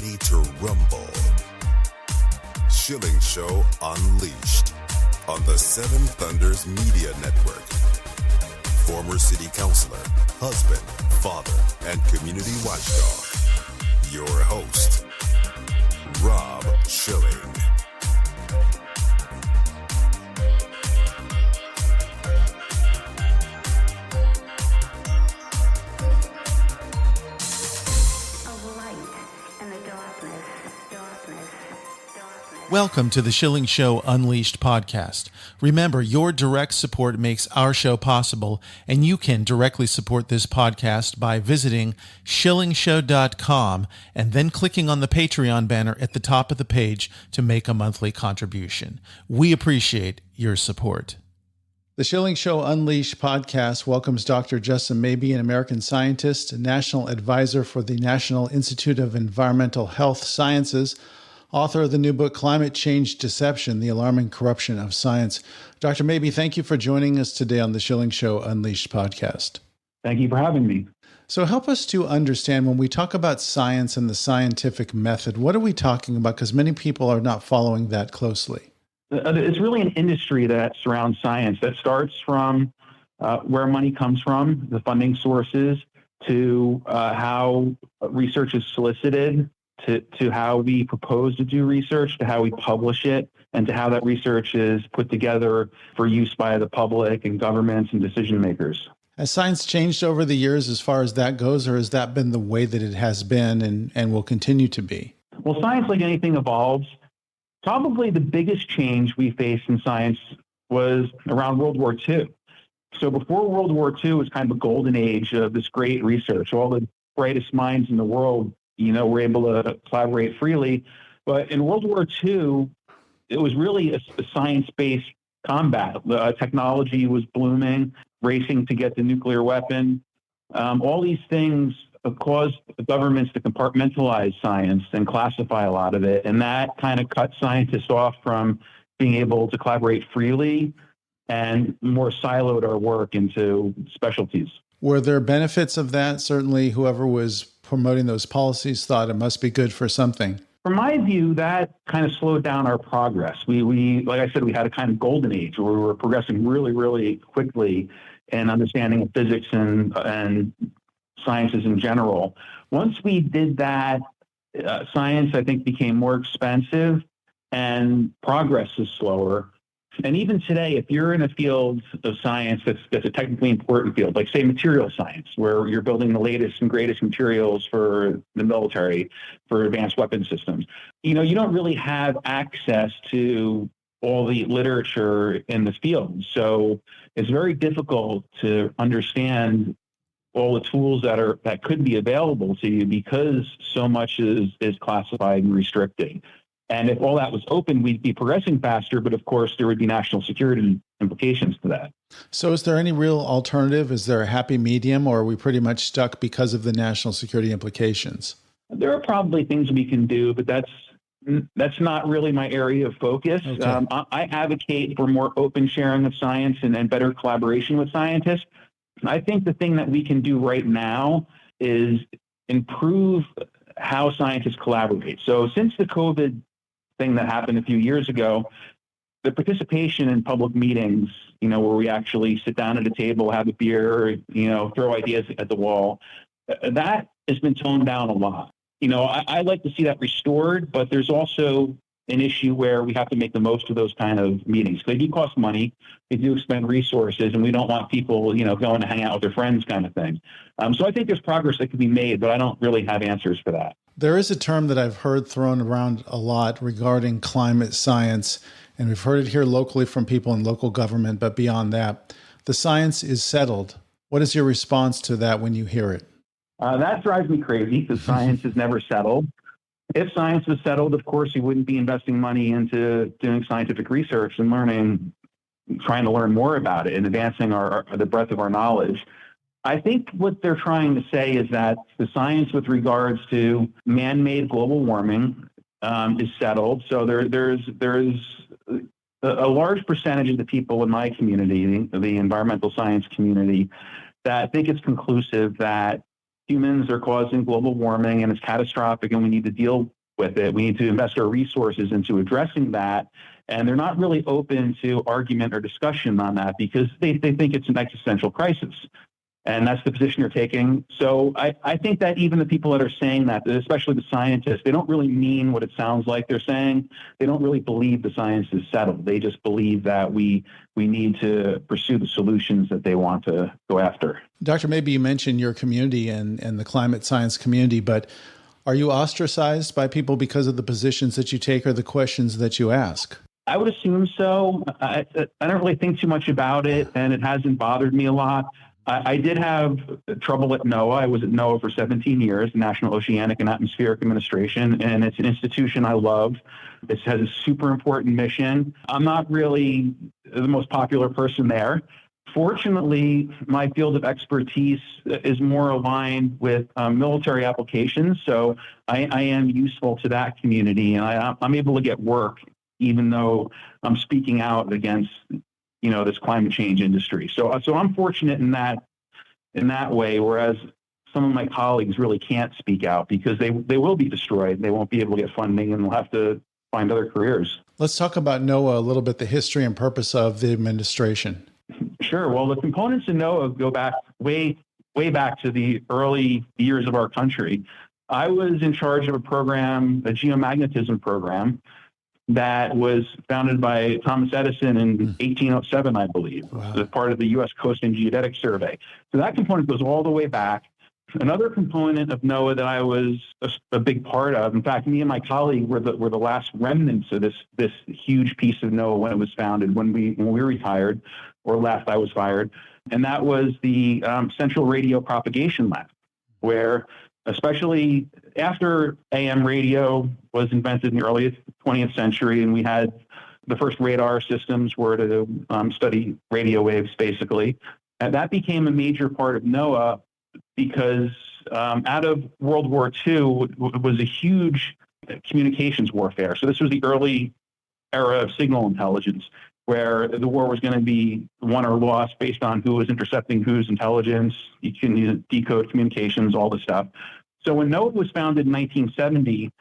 ready to rumble. Schilling Show Unleashed on the Seven Thunders Media Network. Former city councilor, husband, father, and community watchdog. Your host, Rob Schilling. Welcome to the Schilling Show Unleashed Podcast. Remember, your direct support makes our show possible, and you can directly support this podcast by visiting schillingshow.com and then clicking on the Patreon banner at the top of the page to make a monthly contribution. We appreciate your support. The Schilling Show Unleashed podcast welcomes Dr. Justin Mabie, an American scientist, a national advisor for the National Institute of Environmental Health Sciences, author of the new book, Climate Change Deception, The Alarming Corruption of Science. Dr. Mabie, thank you for joining us today on the Schilling Show Unleashed podcast. Thank you for having me. So help us to understand, when we talk about science and the scientific method, what are we talking about? Because many people are not following that closely. It's really an industry that surrounds science that starts from where money comes from, the funding sources, to how research is solicited, to how we propose to do research, to how we publish it, and to how that research is put together for use by the public and governments and decision makers. Has science changed over the years as far as that goes, or has that been the way that it has been and will continue to be? Well, science, like anything, evolves. Probably the biggest change we faced in science was around World War II. So before World War II was kind of a golden age of this great research. All the brightest minds in the world were able to collaborate freely. But in World War II, it was really a science-based combat. Technology was blooming, racing to get the nuclear weapon. All these things caused the governments to compartmentalize science and classify a lot of it. And that kind of cut scientists off from being able to collaborate freely and more siloed our work into specialties. Were there benefits of that? Certainly, whoever was promoting those policies thought it must be good for something. From my view, that kind of slowed down our progress. We like I said, we had a kind of golden age where we were progressing really, really quickly in understanding of physics and sciences in general. Once we did that, science, I think, became more expensive and progress is slower. And even today, if you're in a field of science that's a technically important field, like say material science, where you're building the latest and greatest materials for the military, for advanced weapon systems, you don't really have access to all the literature in the field. So it's very difficult to understand all the tools that could be available to you because so much is classified and restricted. And if all that was open, we'd be progressing faster, but of course there would be national security implications to that. So is there any real alternative? Is there a happy medium, or are we pretty much stuck because of the national security implications? There are probably things we can do, but that's not really my area of focus. Okay. I advocate for more open sharing of science and better collaboration with scientists. I think the thing that we can do right now is improve how scientists collaborate. So since the COVID thing that happened a few years ago, the participation in public meetings, where we actually sit down at a table, have a beer, throw ideas at the wall, that has been toned down a lot. I like to see that restored, but there's also an issue where we have to make the most of those kind of meetings. They do cost money, they do expend resources, and we don't want people, going to hang out with their friends kind of thing. So I think there's progress that can be made, but I don't really have answers for that. There is a term that I've heard thrown around a lot regarding climate science, and we've heard it here locally from people in local government, but beyond that, the science is settled. What is your response to that when you hear it? That drives me crazy because science is never settled. If science was settled, of course, we wouldn't be investing money into doing scientific research and trying to learn more about it and advancing the breadth of our knowledge. I think what they're trying to say is that the science with regards to man-made global warming is settled. So there's a large percentage of the people in my community, the environmental science community, that think it's conclusive that humans are causing global warming and it's catastrophic and we need to deal with it. We need to invest our resources into addressing that. And they're not really open to argument or discussion on that because they think it's an existential crisis. And that's the position they're taking. So I think that even the people that are saying that, especially the scientists, they don't really mean what it sounds like they're saying. They don't really believe the science is settled. They just believe that we need to pursue the solutions that they want to go after. Dr. Mabie, you mentioned your community and the climate science community, but are you ostracized by people because of the positions that you take or the questions that you ask? I would assume so. I don't really think too much about it, and it hasn't bothered me a lot. I did have trouble at NOAA. I was at NOAA for 17 years, National Oceanic and Atmospheric Administration, and it's an institution I love. It has a super important mission. I'm not really the most popular person there. Fortunately, my field of expertise is more aligned with military applications, so I am useful to that community, and I'm able to get work even though I'm speaking out against this climate change industry. So I'm fortunate in that way, whereas some of my colleagues really can't speak out because they will be destroyed. They won't be able to get funding and they'll have to find other careers. Let's talk about NOAA a little bit, the history and purpose of the administration. Sure. Well, the components of NOAA go back way back to the early years of our country. I was in charge of a geomagnetism program, that was founded by Thomas Edison in 1807, I believe, as part of the U.S. Coast and Geodetic Survey. So that component goes all the way back. Another component of NOAA that I was a big part of, in fact, me and my colleague were the last remnants of this huge piece of NOAA when it was founded. When we retired or left, I was fired. And that was the Central Radio Propagation Lab, where especially after AM radio was invented in the early 20th century, and we had the first radar systems were to study radio waves, basically. And that became a major part of NOAA because out of World War II was a huge communications warfare. So this was the early era of signal intelligence, where the war was going to be won or lost based on who was intercepting whose intelligence. You can decode communications, all this stuff. So when NOAA was founded in 1970,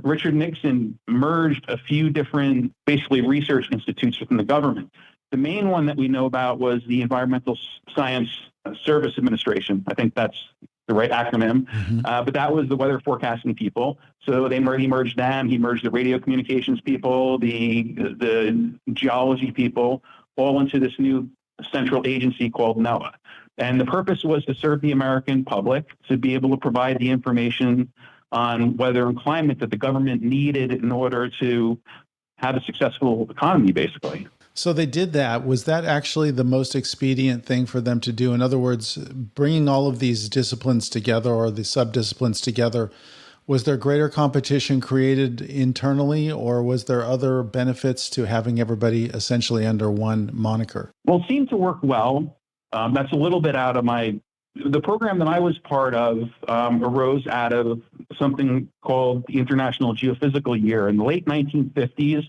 Richard Nixon merged a few different, basically, research institutes within the government. The main one that we know about was the Environmental Science Service Administration. I think that's the right acronym. Mm-hmm. But that was the weather forecasting people. So he merged them. He merged the radio communications people, the geology people, all into this new central agency called NOAA. And the purpose was to serve the American public, to be able to provide the information on weather and climate that the government needed in order to have a successful economy, basically. So they did that. Was that actually the most expedient thing for them to do? In other words, bringing all of these disciplines together or the subdisciplines together, was there greater competition created internally, or was there other benefits to having everybody essentially under one moniker? Well, it seemed to work well. That's a little bit out of the program that I was part of arose out of something called the International Geophysical Year. In the late 1950s,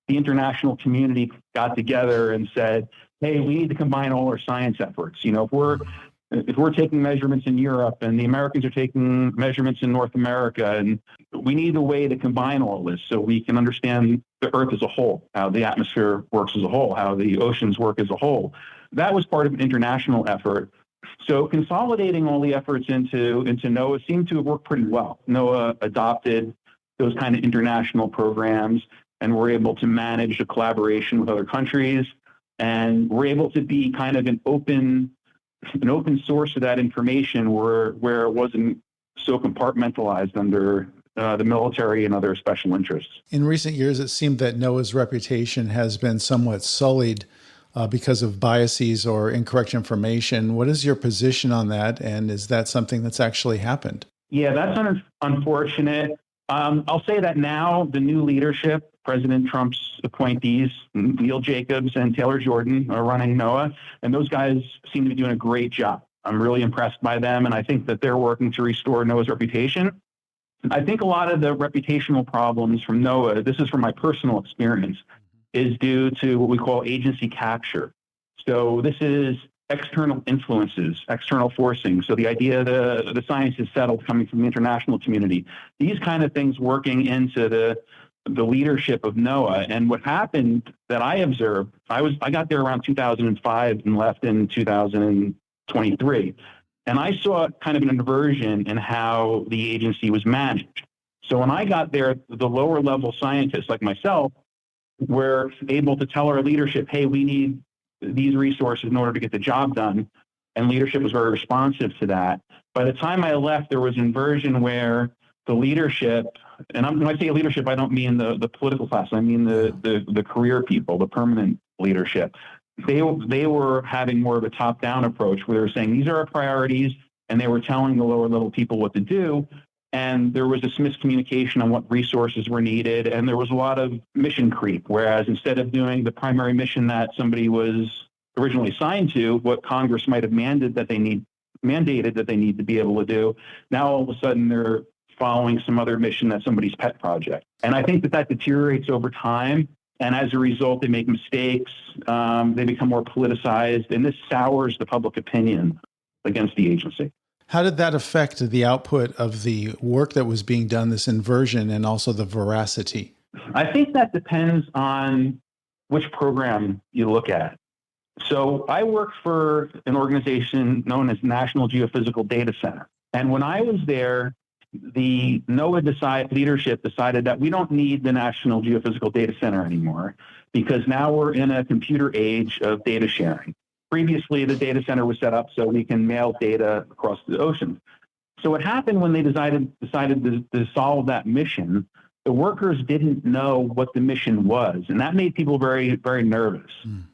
the international community got together and said, hey, we need to combine all our science efforts. If we're taking measurements in Europe and the Americans are taking measurements in North America, and we need a way to combine all this so we can understand the Earth as a whole, how the atmosphere works as a whole, how the oceans work as a whole. That was part of an international effort. So consolidating all the efforts into NOAA seemed to have worked pretty well. NOAA adopted those kind of international programs, and we're able to manage a collaboration with other countries, and we're able to be kind of an open source of that information where it wasn't so compartmentalized under the military and other special interests. In recent years, it seemed that NOAA's reputation has been somewhat sullied because of biases or incorrect information. What is your position on that? And is that something that's actually happened? Yeah, that's unfortunate. I'll say that now the new leadership, President Trump's appointees, Neil Jacobs and Taylor Jordan, are running NOAA, and those guys seem to be doing a great job. I'm really impressed by them, and I think that they're working to restore NOAA's reputation. I think a lot of the reputational problems from NOAA, this is from my personal experience, is due to what we call agency capture. So this is external influences, external forcing. So the idea the science is settled coming from the international community. These kind of things working into the leadership of NOAA. And what happened that I observed, I got there around 2005 and left in 2023. And I saw kind of an inversion in how the agency was managed. So when I got there, the lower level scientists like myself were able to tell our leadership, hey, we need these resources in order to get the job done. And leadership was very responsive to that. By the time I left, there was inversion where the leadership, and when I say leadership, I don't mean the political class, I mean the career people, the permanent leadership. They were having more of a top-down approach where they were saying, these are our priorities, and they were telling the lower level people what to do. And there was this miscommunication on what resources were needed. And there was a lot of mission creep, whereas instead of doing the primary mission that somebody was originally assigned to, what Congress might have mandated that they need to be able to do, now all of a sudden they're following some other mission that's somebody's pet project. And I think that deteriorates over time. And as a result, they make mistakes. They become more politicized. And this sours the public opinion against the agency. How did that affect the output of the work that was being done, this inversion, and also the veracity? I think that depends on which program you look at. So I work for an organization known as National Geophysical Data Center. And when I was there, the NOAA leadership decided that we don't need the National Geophysical Data Center anymore because now we're in a computer age of data sharing. Previously, the data center was set up so we can mail data across the ocean. So what happened when they decided to solve that mission, the workers didn't know what the mission was. And that made people very, very nervous.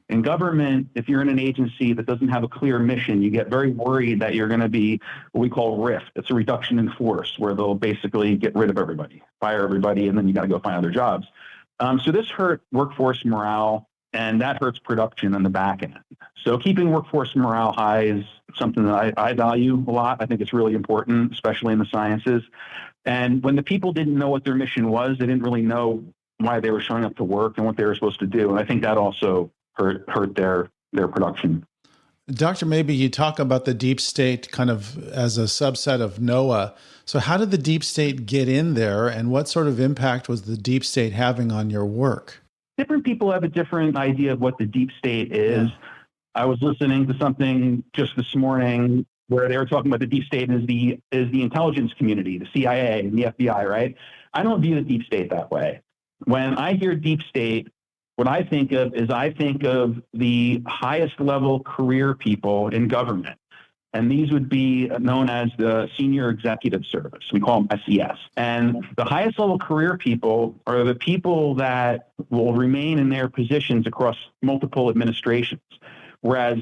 In government, if you're in an agency that doesn't have a clear mission, you get very worried that you're going to be what we call RIF. It's a reduction in force where they'll basically get rid of everybody, fire everybody, and then you got to go find other jobs. So this hurt workforce morale, and that hurts production on the back end. So keeping workforce morale high is something that I value a lot. I think it's really important, especially in the sciences. And when the people didn't know what their mission was, they didn't really know why they were showing up to work and what they were supposed to do. And I think that also hurt their production. Dr. Mabie, you talk about the deep state kind of as a subset of NOAA. So how did the deep state get in there, and what sort of impact was the deep state having on your work? Different people have a different idea of what the deep state is. Yeah. I was listening to something just this morning where they were talking about the deep state is the intelligence community, the CIA and the FBI, right? I don't view the deep state that way. When I hear deep state, what I think of is the highest level career people in government. And these would be known as the Senior Executive Service. We call them SES. And the highest level career people are the people that will remain in their positions across multiple administrations. Whereas,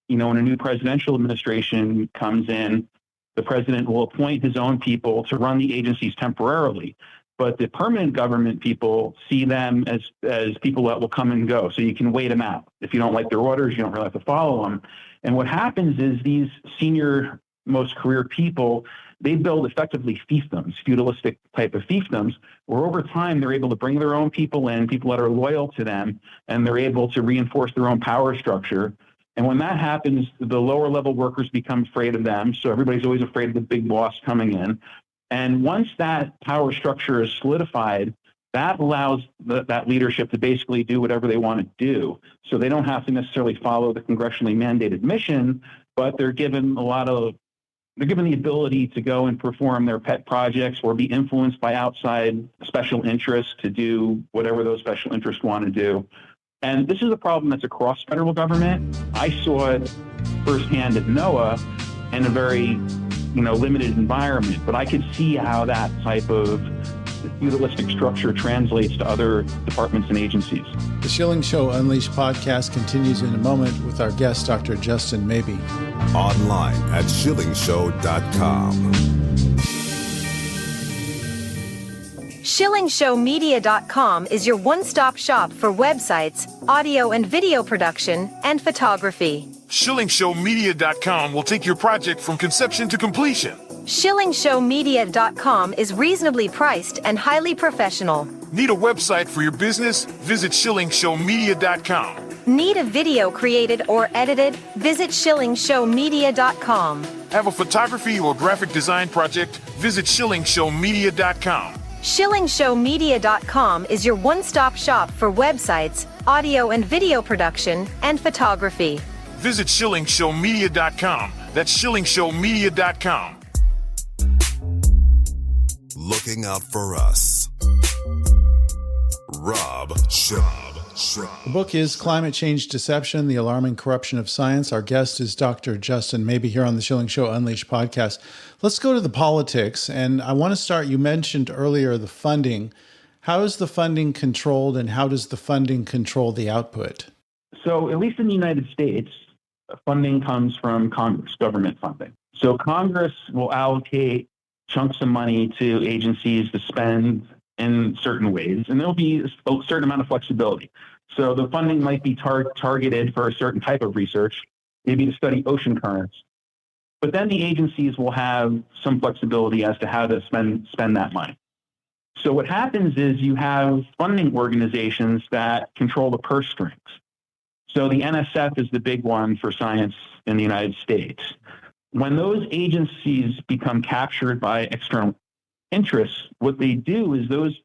when a new presidential administration comes in, the president will appoint his own people to run the agencies temporarily. But the permanent government people see them as people that will come and go. So you can wait them out. If you don't like their orders, you don't really have to follow them. And what happens is these senior, most career people, they build effectively fiefdoms, feudalistic type of fiefdoms, where over time they're able to bring their own people in, people that are loyal to them, and they're able to reinforce their own power structure. And when that happens, the lower level workers become afraid of them. So everybody's always afraid of the big boss coming in. And once that power structure is solidified, that allows that leadership to basically do whatever they want to do. So they don't have to necessarily follow the congressionally mandated mission, but they're given the ability to go and perform their pet projects or be influenced by outside special interests to do whatever those special interests want to do. And this is a problem that's across federal government. I saw it firsthand at NOAA in a very limited environment, but I could see how that type of feudalistic structure translates to other departments and agencies. The Schilling Show Unleashed podcast continues in a moment with our guest, Dr. Justin Mabie. Online at schillingshow.com. ShillingShowMedia.com is your one-stop shop for websites, audio and video production, and photography. ShillingShowMedia.com will take your project from conception to completion. ShillingShowMedia.com is reasonably priced and highly professional. Need a website for your business? Visit ShillingShowMedia.com. Need a video created or edited? Visit shillingshowmedia.com. Have a photography or graphic design project? Visit schillingshowmedia.com. Shillingshowmedia.com is your one-stop shop for websites, audio and video production, and photography. Visit schillingshowmedia.com. That's schillingshowmedia.com. Looking out for us. Rob Schilling. The book is Climate Change Deception, The Alarming Corruption of Science. Our guest is Dr. Justin Mabie here on the Schilling Show Unleashed podcast. Let's go to the politics. And I want to start, you mentioned earlier the funding. How is the funding controlled and how does the funding control the output? So at least in the United States, funding comes from Congress, government funding. So Congress will allocate chunks of money to agencies to spend in certain ways, and there'll be a certain amount of flexibility. So the funding might be targeted for a certain type of research, maybe to study ocean currents. But then the agencies will have some flexibility as to how to spend that money. So what happens is you have funding organizations that control the purse strings. So the NSF is the big one for science in the United States. When those agencies become captured by external interests, what they do is those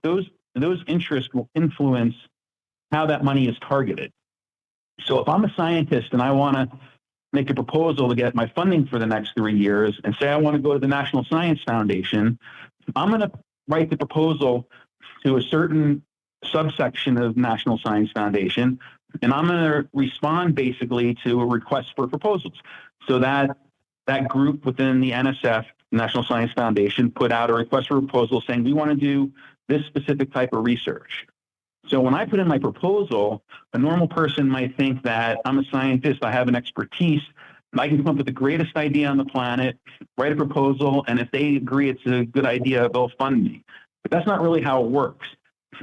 interests will influence how that money is targeted. So if I'm a scientist and I want to make a proposal to get my funding for the next 3 years and say I want to go to the National Science Foundation, I'm going to write the proposal to a certain subsection of National Science Foundation, and I'm going to respond basically to a request for proposals. So that group within the NSF, National Science Foundation, put out a request for proposal saying, we want to do this specific type of research. So when I put in my proposal, a normal person might think that I'm a scientist, I have an expertise, I can come up with the greatest idea on the planet, write a proposal, and if they agree it's a good idea, they'll fund me. But that's not really how it works.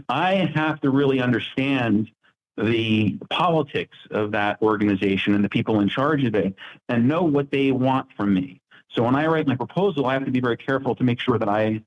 I have to really understand the politics of that organization and the people in charge of it and know what they want from me. So when I write my proposal, I have to be very careful to make sure that I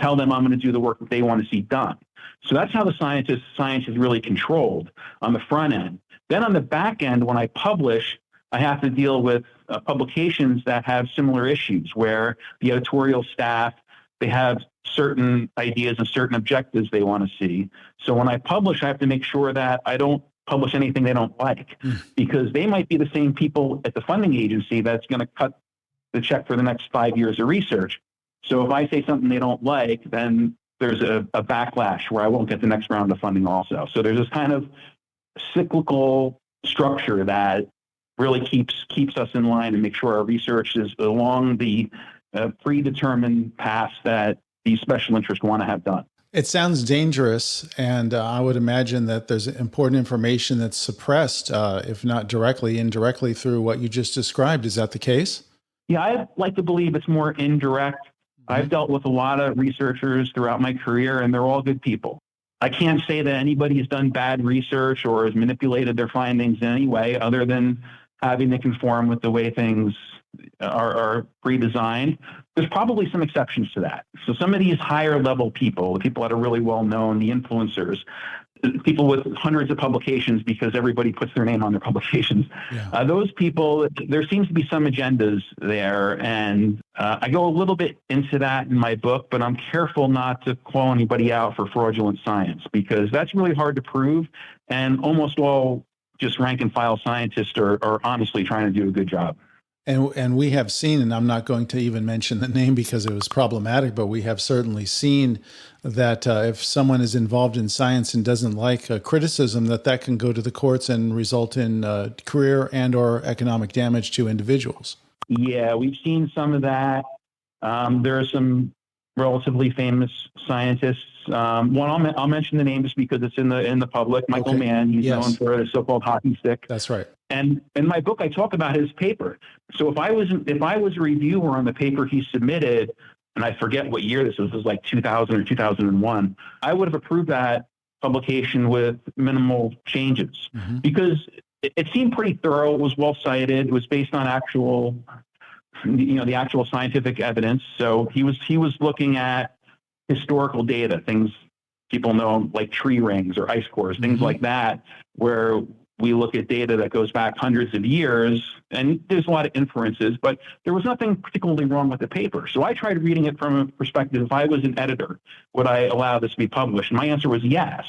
tell them I'm going to do the work that they want to see done. So that's how the science is really controlled on the front end. Then on the back end, when I publish, I have to deal with publications that have similar issues where the editorial staff, they have certain ideas and certain objectives they want to see. So when I publish, I have to make sure that I don't publish anything they don't like, because they might be the same people at the funding agency that's going to cut the check for the next 5 years of research. So if I say something they don't like, then there's a backlash where I won't get the next round of funding also. So there's this kind of cyclical structure that really keeps us in line and make sure our research is along the predetermined paths that these special interests want to have done. It sounds dangerous, and I would imagine that there's important information that's suppressed, if not directly, indirectly through what you just described. Is that the case? Yeah, I like to believe it's more indirect. I've dealt with a lot of researchers throughout my career, and they're all good people. I can't say that anybody has done bad research or has manipulated their findings in any way other than having to conform with the way things are pre-designed. There's probably some exceptions to that. So some of these higher level people, the people that are really well known, the influencers, people with hundreds of publications because everybody puts their name on their publications. Yeah. Those people, there seems to be some agendas there. And I go a little bit into that in my book, but I'm careful not to call anybody out for fraudulent science because that's really hard to prove. And almost all just rank and file scientists are honestly trying to do a good job. And we have seen, and I'm not going to even mention the name because it was problematic, but we have certainly seen that if someone is involved in science and doesn't like criticism, that can go to the courts and result in career and or economic damage to individuals. Yeah, we've seen some of that. There are some relatively famous scientists. One I'll mention the name just because it's in the public. Michael Mann, he's known for the so-called hockey stick. That's right. And in my book, I talk about his paper. So if I was a reviewer on the paper he submitted, and I forget what year this was like 2000 or 2001, I would have approved that publication with minimal changes because it seemed pretty thorough. It was well cited. It was based on the actual scientific evidence. So he was looking at historical data, things people know like tree rings or ice cores, things like that, where we look at data that goes back hundreds of years, and there's a lot of inferences, but there was nothing particularly wrong with the paper. So I tried reading it from a perspective, if I was an editor, would I allow this to be published? And my answer was yes.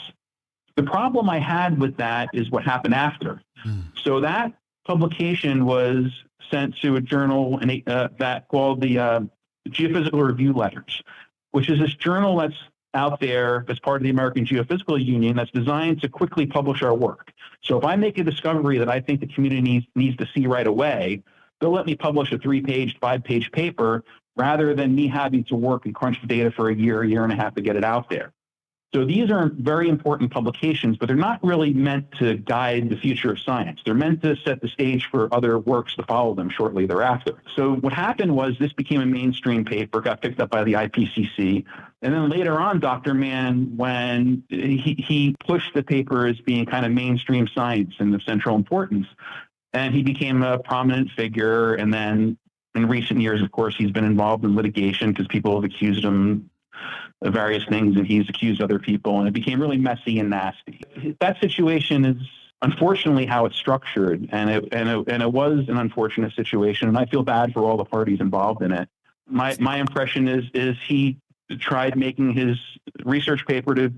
The problem I had with that is what happened after. So that publication was sent to a journal that called the Geophysical Review Letters, which is this journal that's out there as part of the American Geophysical Union that's designed to quickly publish our work. So if I make a discovery that I think the community needs to see right away, they'll let me publish a 3-page, 5-page paper rather than me having to work and crunch the data for a year and a half to get it out there. So these are very important publications, but they're not really meant to guide the future of science. They're meant to set the stage for other works to follow them shortly thereafter. So what happened was this became a mainstream paper, got picked up by the IPCC. And then later on, Dr. Mann, when he pushed the paper as being kind of mainstream science and of central importance, and he became a prominent figure. And then in recent years, of course, he's been involved in litigation because people have accused him of various things, and he's accused other people, and it became really messy and nasty. That situation is unfortunately how it's structured, and it was an unfortunate situation, and I feel bad for all the parties involved in it. My impression is he tried making his research paper to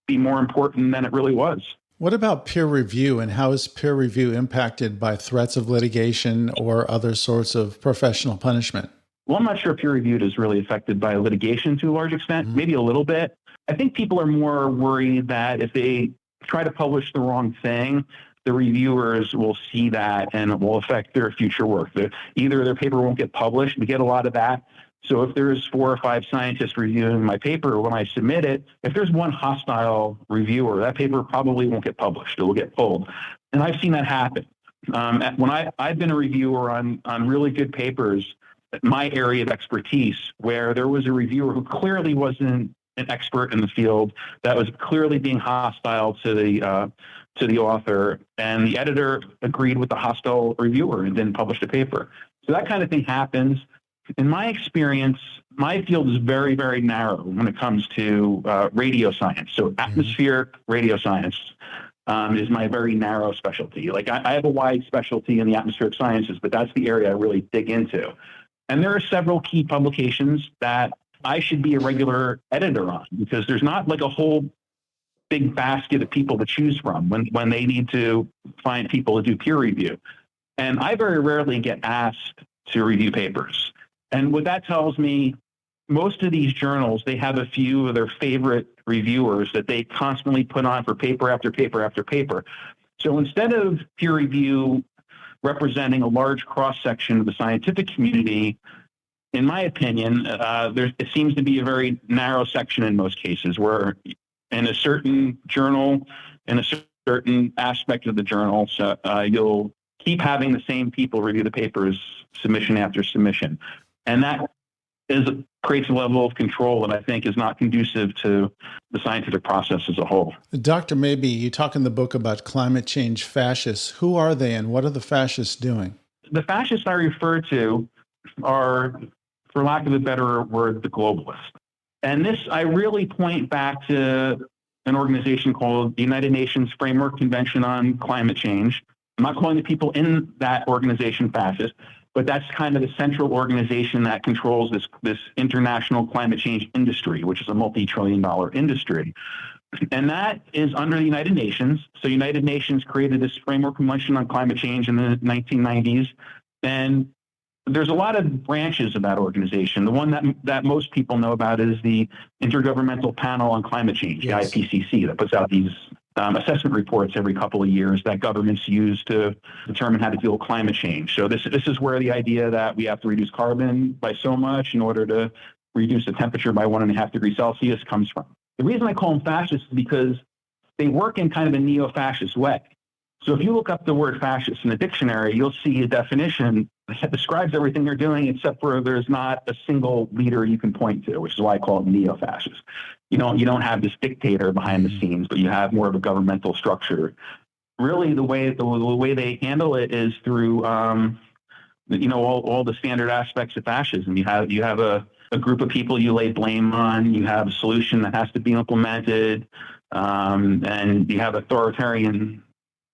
be more important than it really was. What about peer review, and how is peer review impacted by threats of litigation or other sorts of professional punishment? Well, I'm not sure peer-reviewed is really affected by litigation to a large extent, maybe a little bit. I think people are more worried that if they try to publish the wrong thing, the reviewers will see that and it will affect their future work. Either their paper won't get published, we get a lot of that. So if there's 4 or 5 scientists reviewing my paper, when I submit it, if there's one hostile reviewer, that paper probably won't get published. It will get pulled. And I've seen that happen. When I've been a reviewer on really good papers, my area of expertise, where there was a reviewer who clearly wasn't an expert in the field, that was clearly being hostile to the author, and the editor agreed with the hostile reviewer and didn't publish the paper. So that kind of thing happens. In my experience, my field is very, very narrow when it comes to radio science. So atmospheric radio science is my very narrow specialty. Like I have a wide specialty in the atmospheric sciences, but that's the area I really dig into. And there are several key publications that I should be a regular editor on, because there's not like a whole big basket of people to choose from when they need to find people to do peer review. And I very rarely get asked to review papers. And what that tells me, most of these journals, they have a few of their favorite reviewers that they constantly put on for paper after paper after paper. So instead of peer review representing a large cross-section of the scientific community, in my opinion, it seems to be a very narrow section in most cases, where in a certain journal, in a certain aspect of the journal, you'll keep having the same people review the papers submission after submission. And that creates a level of control that I think is not conducive to the scientific process as a whole. Dr. Mabie, you talk in the book about climate change fascists. Who are they, and what are the fascists doing? The fascists I refer to are, for lack of a better word, the globalists. And this, I really point back to an organization called the United Nations Framework Convention on Climate Change. I'm not calling the people in that organization fascist, but that's kind of the central organization that controls this international climate change industry, which is a multi-trillion-dollar industry. And that is under the United Nations. So United Nations created this Framework Convention on Climate Change in the 1990s. And there's a lot of branches of that organization. The one that most people know about is the Intergovernmental Panel on Climate Change, yes, the IPCC, that puts out these assessment reports every couple of years that governments use to determine how to deal with climate change. So this is where the idea that we have to reduce carbon by so much in order to reduce the temperature by 1.5 degrees Celsius comes from. The reason I call them fascists is because they work in kind of a neo-fascist way. So if you look up the word fascist in the dictionary, you'll see a definition that describes everything they're doing, except for there's not a single leader you can point to, which is why I call it neo-fascist. You don't have this dictator behind the scenes, but you have more of a governmental structure. Really, the way they handle it is through all the standard aspects of fascism. You have a group of people you lay blame on. You have a solution that has to be implemented, and you have authoritarian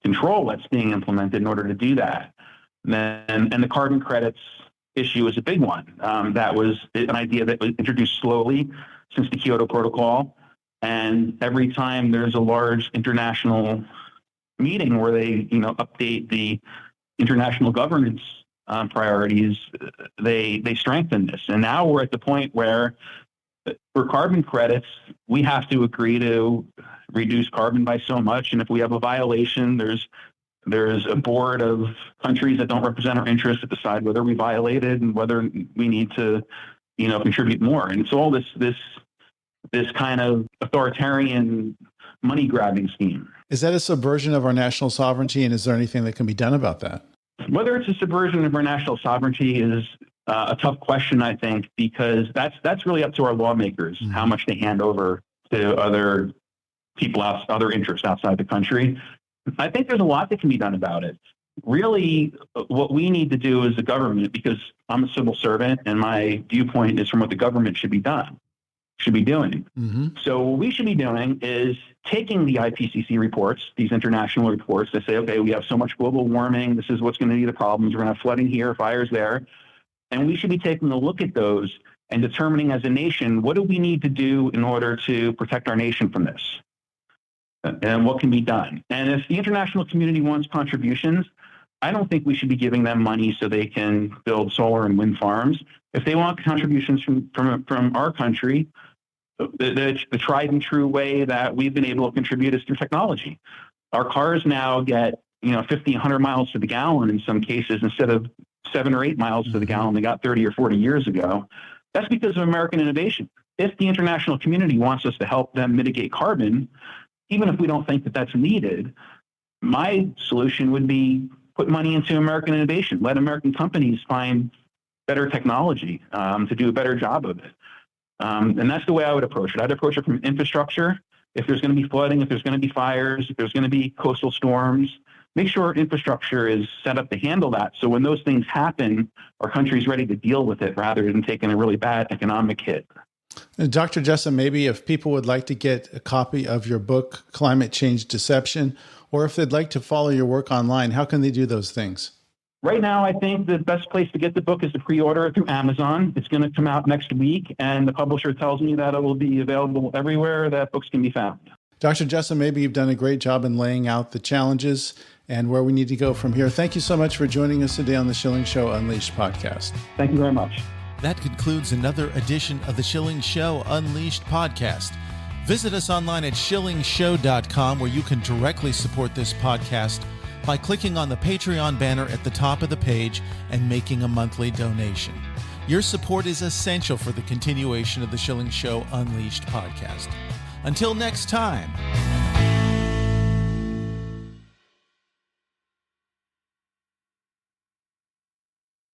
control that's being implemented in order to do that. And the carbon credits issue is a big one. That was an idea that was introduced slowly since the Kyoto Protocol. And every time there's a large international meeting where they, update the international governance priorities, they strengthen this. And now we're at the point where for carbon credits, we have to agree to reduce carbon by so much. And if we have a violation, there's a board of countries that don't represent our interests that decide whether we violated and whether we need to, contribute more. And it's all this kind of authoritarian money grabbing scheme. Is that a subversion of our national sovereignty? And is there anything that can be done about that? Whether it's a subversion of our national sovereignty is a tough question, I think, because that's really up to our lawmakers, how much they hand over to other people, other interests outside the country. I think there's a lot that can be done about it. Really, what we need to do as a government, because I'm a civil servant and my viewpoint is from what the government should be doing. So what we should be doing is taking the IPCC reports, these international reports that say, okay, we have so much global warming. This is what's going to be the problems. We're going to have flooding here, fires there. And we should be taking a look at those and determining as a nation, what do we need to do in order to protect our nation from this? And what can be done? And if the international community wants contributions, I don't think we should be giving them money so they can build solar and wind farms. If they want contributions from our country, the tried and true way that we've been able to contribute is through technology. Our cars now get 50, 100 miles to the gallon in some cases instead of 7 or 8 miles to the gallon they got 30 or 40 years ago. That's because of American innovation. If the international community wants us to help them mitigate carbon, even if we don't think that that's needed, my solution would be put money into American innovation. Let American companies find better technology to do a better job of it. And that's the way I would approach it. I'd approach it from infrastructure. If there's going to be flooding, if there's going to be fires, if there's going to be coastal storms, make sure infrastructure is set up to handle that. So when those things happen, our country's ready to deal with it rather than taking a really bad economic hit. Dr. Jessup, maybe if people would like to get a copy of your book, Climate Change Deception, or if they'd like to follow your work online, how can they do those things? Right now, I think the best place to get the book is to pre-order it through Amazon. It's going to come out next week, and the publisher tells me that it will be available everywhere that books can be found. Dr. Jessup, maybe you've done a great job in laying out the challenges and where we need to go from here. Thank you so much for joining us today on the Schilling Show Unleashed podcast. Thank you very much. That concludes another edition of the Schilling Show Unleashed podcast. Visit us online at schillingshow.com, where you can directly support this podcast by clicking on the Patreon banner at the top of the page and making a monthly donation. Your support is essential for the continuation of the Schilling Show Unleashed podcast. Until next time.